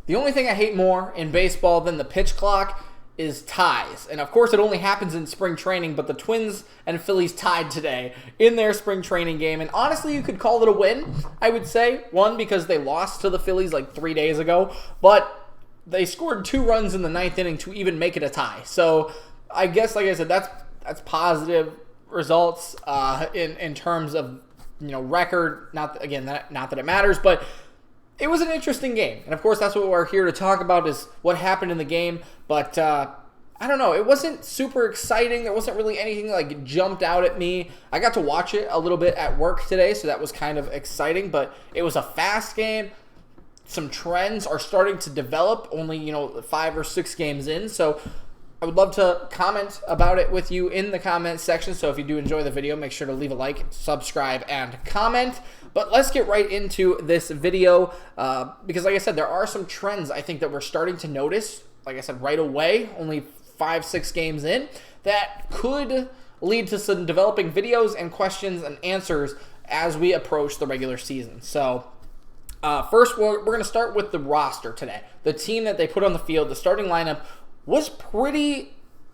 The only thing I hate more in baseball than the pitch clock is ties. And of course it only happens in spring training, but the Twins and Phillies tied today in their spring training game. And honestly, you could call it a win, I would say. One, because they lost to the Phillies like 3 days ago, but they scored 2 runs in the 9th inning to even make it a tie. So I guess, like I said, that's positive results in terms of, record. Not that it matters, but it was an interesting game. And of course, that's what we're here to talk about, is what happened in the game. But I don't know. It wasn't super exciting. There wasn't really anything like jumped out at me. I got to watch it a little bit at work today, so that was kind of exciting. But it was a fast game. Some trends are starting to develop, only 5 or 6 games in. So I would love to comment about it with you in the comment section. So if you do enjoy the video, make sure to leave a like, subscribe, and comment. But let's get right into this video because, like I said, there are some trends I think that we're starting to notice, like I said, right away, only 5-6 games in, that could lead to some developing videos and questions and answers as we approach the regular season. So first, we're going to start with the roster today. The team that they put on the field, the starting lineup, was pretty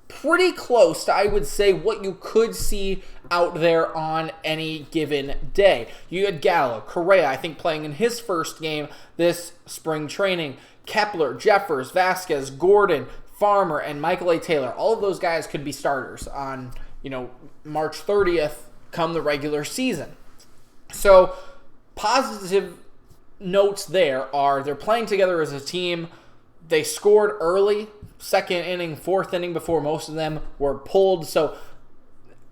close to, I would say, what you could see out there on any given day. You had Gallo, Correa, I think, playing in his first game this spring training. Kepler, Jeffers, Vasquez, Gordon, Farmer, and Michael A. Taylor. All of those guys could be starters on, March 30th come the regular season. So positive notes there are they're playing together as a team. They scored early, 2nd inning, 4th inning before most of them were pulled. So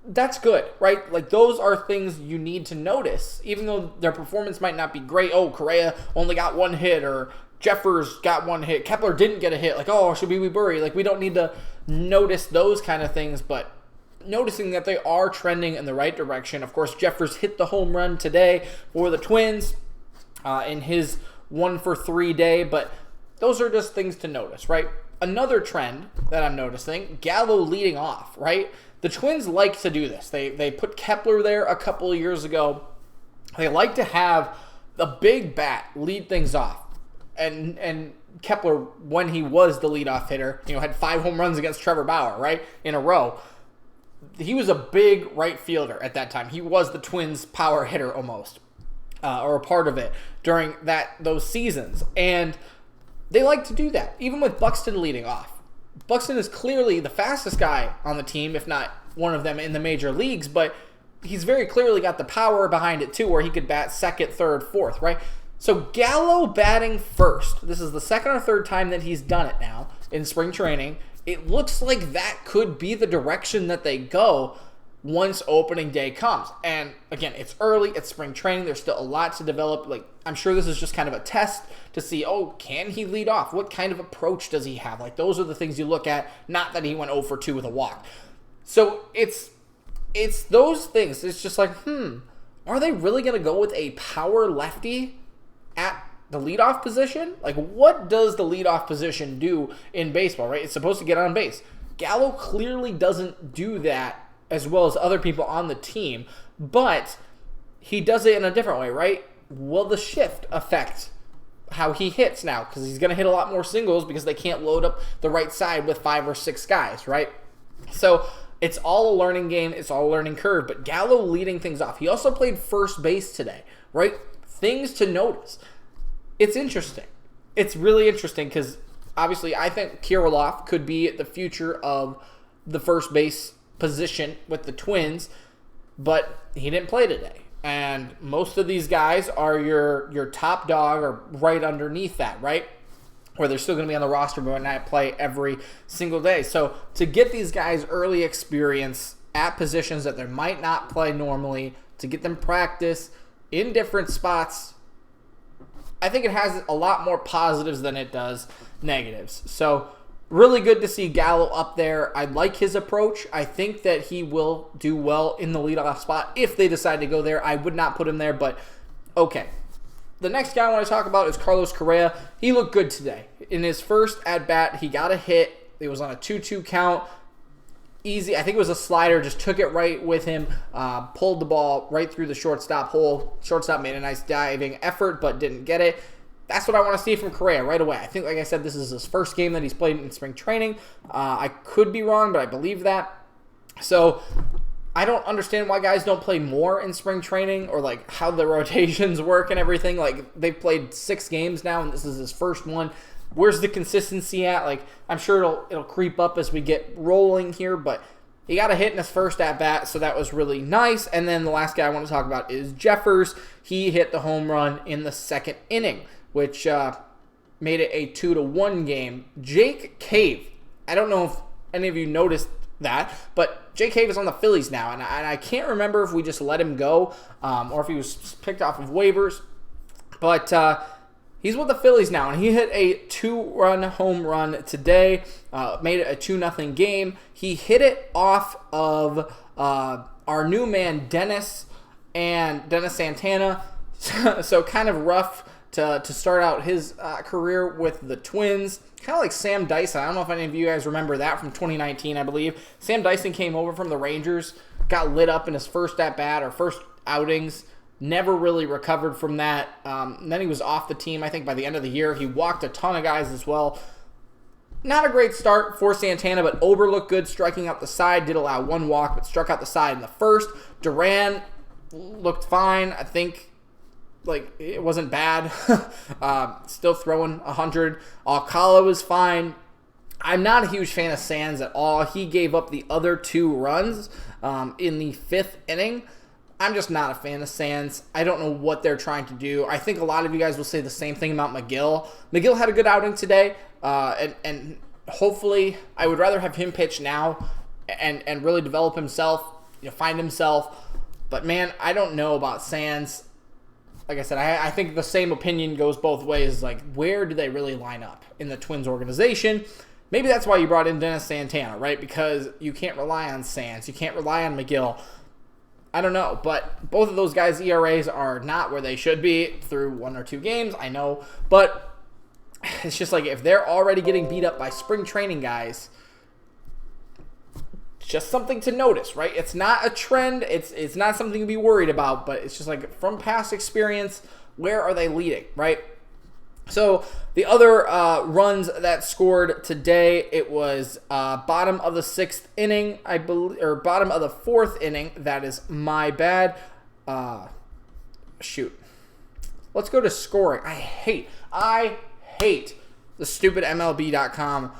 that's good, right? Like, those are things you need to notice. Even though their performance might not be great. Oh, Correa only got 1 hit, or Jeffers got 1 hit. Kepler didn't get a hit. Like, oh, should we bury? Like, we don't need to notice those kind of things, but noticing that they are trending in the right direction. Of course, Jeffers hit the home run today for the Twins in his 1-for-3 day, but those are just things to notice, right? Another trend that I'm noticing, Gallo leading off, right? The Twins like to do this. They put Kepler there a couple of years ago. They like to have the big bat lead things off. And Kepler, when he was the leadoff hitter, had 5 home runs against Trevor Bauer, right, in a row. He was a big right fielder at that time. He was the Twins' power hitter almost, or a part of it during those seasons. And they like to do that, even with Buxton leading off. Buxton is clearly the fastest guy on the team, if not one of them in the major leagues, but he's very clearly got the power behind it too, where he could bat 2nd, 3rd, 4th, right? So Gallo batting first. This is the 2nd or 3rd time that he's done it now in spring training. It looks like that could be the direction that they go once opening day comes. And again, it's early, it's spring training, there's still a lot to develop. Like, I'm sure this is just kind of a test to see, can he lead off? What kind of approach does he have? Like, those are the things you look at, not that he went 0-for-2 with a walk. So it's those things. It's just like, are they really going to go with a power lefty at the leadoff position? Like, what does the leadoff position do in baseball, right? It's supposed to get on base. Gallo clearly doesn't do that as well as other people on the team, but he does it in a different way, right? Will the shift affect how he hits now? Because he's going to hit a lot more singles because they can't load up the right side with 5 or 6 guys, right? So it's all a learning game. It's all a learning curve, but Gallo leading things off. He also played first base today, right? Things to notice. It's interesting. It's really interesting because obviously I think Kirilloff could be the future of the first base position with the Twins, but he didn't play today. And most of these guys are your top dog or right underneath that, right? Or they're still going to be on the roster but not play every single day. So to get these guys early experience at positions that they might not play normally, to get them practice in different spots, I think it has a lot more positives than it does negatives. So really good to see Gallo up there. I like his approach. I think that he will do well in the leadoff spot if they decide to go there. I would not put him there, but okay. The next guy I want to talk about is Carlos Correa. He looked good today. In his first at-bat, he got a hit. It was on a 2-2 count. Easy. I think it was a slider. Just took it right with him. Pulled the ball right through the shortstop hole. Shortstop made a nice diving effort, but didn't get it. that's what I want to see from Correa right away. I think, like I said, this is his first game that he's played in spring training. I could be wrong, but I believe that. So I don't understand why guys don't play more in spring training, or like how the rotations work and everything. Like, they've played 6 games now, and this is his first one. Where's the consistency at? Like, I'm sure it'll creep up as we get rolling here, but he got a hit in his first at-bat, so that was really nice. And then the last guy I want to talk about is Jeffers. He hit the home run in the 2nd inning, which made it a 2-1 game. Jake Cave, I don't know if any of you noticed that, but Jake Cave is on the Phillies now, and I can't remember if we just let him go or if he was picked off of waivers, but he's with the Phillies now, and he hit a 2-run home run today, made it a 2-0 game. He hit it off of our new man, Dennis Santana, so kind of rough to start out his career with the Twins. Kind of like Sam Dyson. I don't know if any of you guys remember that from 2019, I believe. Sam Dyson came over from the Rangers, got lit up in his first at-bat or first outings, never really recovered from that. And then he was off the team, I think, by the end of the year. He walked a ton of guys as well. Not a great start for Santana, but Ober looked good, striking out the side. Did allow 1 walk, but struck out the side in the first. Duran looked fine. I think, like, it wasn't bad. Still throwing 100. Alcala was fine. I'm not a huge fan of Sands at all. He gave up the other 2 runs in the 5th inning. I'm just not a fan of Sands. I don't know what they're trying to do. I think a lot of you guys will say the same thing about McGill. McGill had a good outing today, and hopefully I would rather have him pitch now and really develop himself, find himself. But, man, I don't know about Sands. Like I said, I think the same opinion goes both ways. Like, where do they really line up in the Twins organization? Maybe that's why you brought in Dennis Santana, right? Because you can't rely on Sands. You can't rely on McGill. I don't know, but both of those guys' ERAs are not where they should be through 1 or 2 games, I know. But it's just like, if they're already getting beat up by spring training guys, just something to notice, right? It's not a trend. It's not something to be worried about, but it's just like, from past experience, where are they leading, right? So the other runs that scored today, it was bottom of the 6th inning, I believe, or bottom of the 4th inning. That is my bad. Shoot. Let's go to scoring. I hate the stupid MLB.com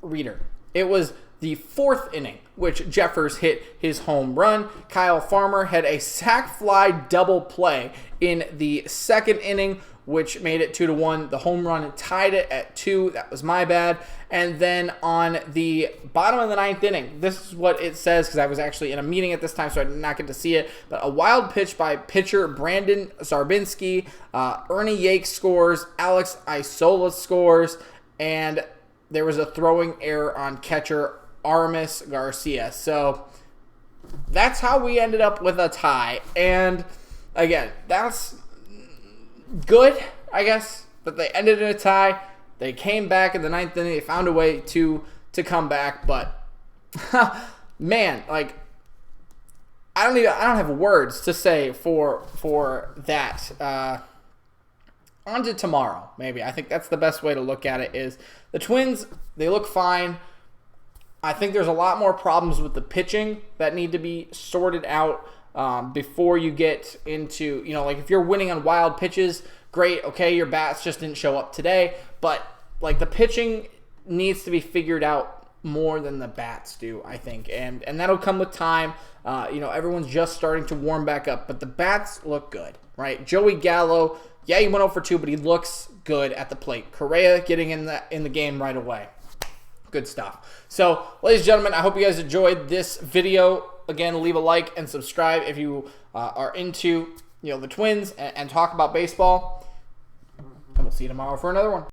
reader. It was the 4th inning, which Jeffers hit his home run. Kyle Farmer had a sac fly double play in the 2nd inning, which made it 2-1. The home run tied it at 2. That was my bad. And then on the bottom of the 9th inning, this is what it says, because I was actually in a meeting at this time, so I did not get to see it. But a wild pitch by pitcher Brandon Zarbinski. Ernie Yates scores. Alex Isola scores. And there was a throwing error on catcher Aramis Garcia. So that's how we ended up with a tie. And again, that's good, I guess, that they ended in a tie. They came back in the 9th inning. They found a way to come back, but man, like, I don't have words to say for that. On to tomorrow, maybe. I think that's the best way to look at it. Is the Twins, they look fine. I think there's a lot more problems with the pitching that need to be sorted out before you get into, like, if you're winning on wild pitches, great, okay, your bats just didn't show up today, but, like, the pitching needs to be figured out more than the bats do, I think, and that'll come with time. Everyone's just starting to warm back up, but the bats look good, right? Joey Gallo, yeah, he went 0 for 2, but he looks good at the plate. Correa getting in the game right away. Good stuff. So, ladies and gentlemen, I hope you guys enjoyed this video. Again, leave a like and subscribe if you are into the Twins and talk about baseball. And we'll see you tomorrow for another one.